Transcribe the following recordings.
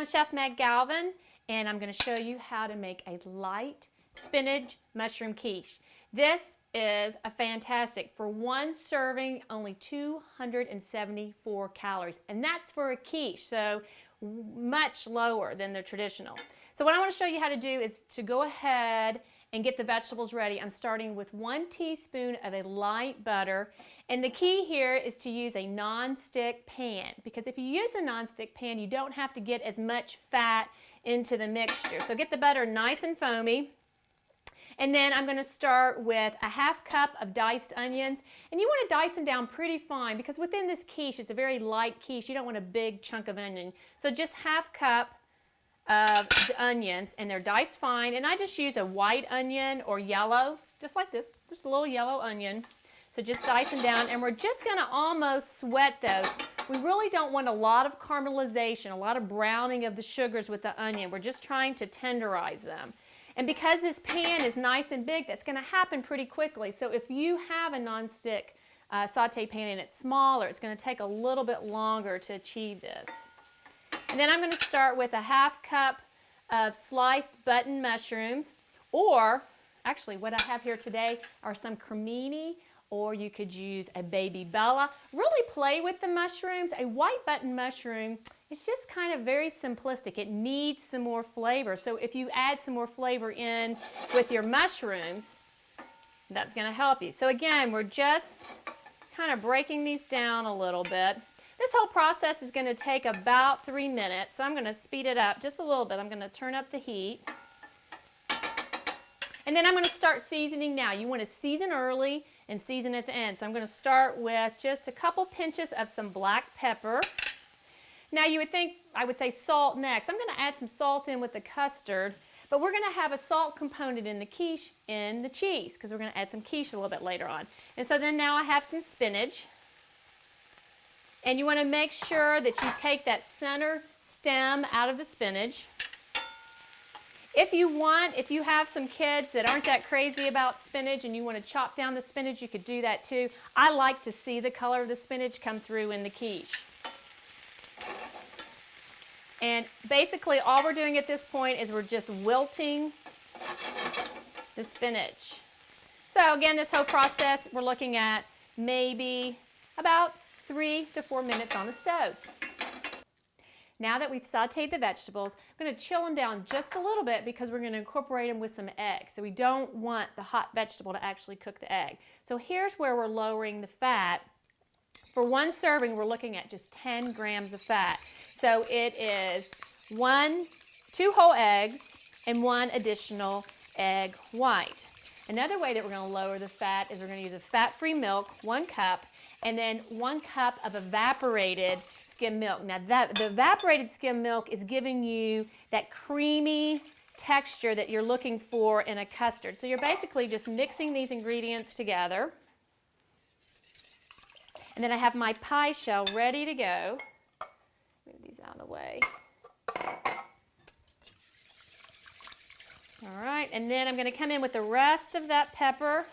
I'm Chef Meg Galvin, and I'm going to show you how to make a light spinach mushroom quiche. This is a fantastic, for one serving, only 274 calories, and that's for a quiche, so much lower than the traditional. So what I want to show you how to do is to go ahead and get the vegetables ready. I'm starting with 1 teaspoon of a light butter, and the key here is to use a non-stick pan, because if you use a non-stick pan, you don't have to get as much fat into the mixture. So get the butter nice and foamy. And then I'm going to start with a 1/2 cup of diced onions, and you want to dice them down pretty fine because within this quiche, it's a very light quiche. You don't want a big chunk of onion. So just 1/2 cup of onions, and they're diced fine, and I just use a white onion or yellow, just like this, just a little yellow onion. So just dice them down, and we're just going to almost sweat those. We really don't want a lot of caramelization, a lot of browning of the sugars with the onion. We're just trying to tenderize them. And because this pan is nice and big, that's going to happen pretty quickly. So if you have a non-stick saute pan and it's smaller, it's going to take a little bit longer to achieve this. And then I'm going to start with a 1/2 cup of sliced button mushrooms, or actually what I have here today are some cremini, or you could use a baby bella. Really play with the mushrooms. A white button mushroom is just kind of very simplistic. It needs some more flavor. So if you add some more flavor in with your mushrooms, that's going to help you. So again, we're just kind of breaking these down a little bit. This whole process is going to take about 3 minutes, so I'm going to speed it up just a little bit. I'm going to turn up the heat. And then I'm going to start seasoning now. You want to season early and season at the end. So I'm going to start with just a couple pinches of some black pepper. Now you would think I would say salt next. I'm going to add some salt in with the custard, but we're going to have a salt component in the quiche in the cheese because we're going to add some quiche a little bit later on. And so then now I have some spinach. And you want to make sure that you take that center stem out of the spinach. If you have some kids that aren't that crazy about spinach and you want to chop down the spinach, you could do that too. I like to see the color of the spinach come through in the quiche. And basically all we're doing at this point is we're just wilting the spinach. So again, this whole process, we're looking at maybe about 3 to 4 minutes on the stove. Now that we've sauteed the vegetables, I'm going to chill them down just a little bit because we're going to incorporate them with some eggs. So we don't want the hot vegetable to actually cook the egg. So here's where we're lowering the fat. For one serving, we're looking at just 10 grams of fat. So it is 2 whole eggs and 1 additional egg white. Another way that we're going to lower the fat is we're going to use a fat-free milk, 1 cup, and then 1 cup of evaporated skim milk. Now the evaporated skim milk is giving you that creamy texture that you're looking for in a custard. So you're basically just mixing these ingredients together. And then I have my pie shell ready to go. Move these out of the way. All right, and then I'm going to come in with the rest of that pepper.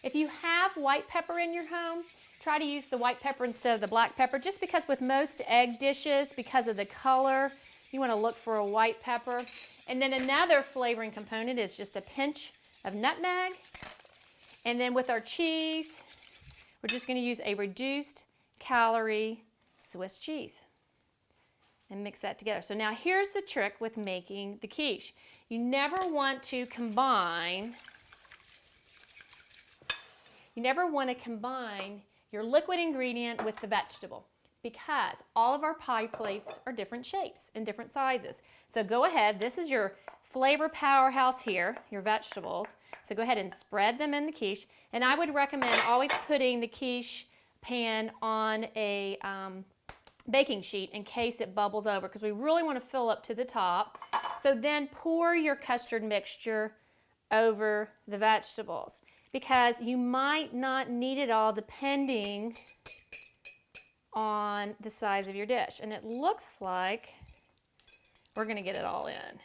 If you have white pepper in your home, try to use the white pepper instead of the black pepper, just because with most egg dishes, because of the color, you want to look for a white pepper. And then another flavoring component is just a pinch of nutmeg. And then with our cheese, we're just going to use a reduced calorie Swiss cheese and mix that together. So now here's the trick with making the quiche. You never want to combine your liquid ingredient with the vegetable, because all of our pie plates are different shapes and different sizes. So go ahead, this is your flavor powerhouse here, your vegetables. So go ahead and spread them in the quiche. And I would recommend always putting the quiche pan on a baking sheet in case it bubbles over, because we really want to fill up to the top. So then pour your custard mixture over the vegetables, because you might not need it all depending on the size of your dish. And it looks like we're going to get it all in.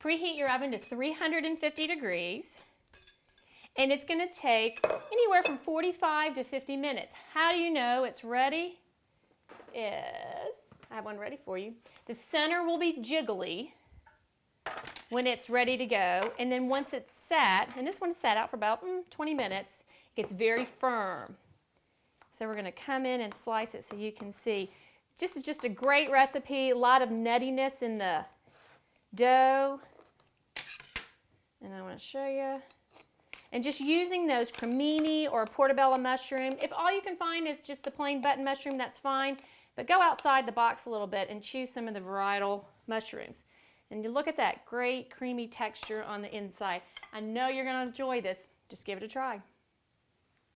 Preheat your oven to 350 degrees, and it's going to take anywhere from 45 to 50 minutes. How do you know it's ready? I have one ready for you. The center will be jiggly when it's ready to go, and then once it's sat, and this one's sat out for about 20 minutes, it gets very firm. So we're going to come in and slice it so you can see. This is just a great recipe, a lot of nuttiness in the dough. And I want to show you. And just using those cremini or portobello mushroom. If all you can find is just the plain button mushroom, that's fine. But go outside the box a little bit and choose some of the varietal mushrooms. And you look at that great creamy texture on the inside. I know you're going to enjoy this. Just give it a try.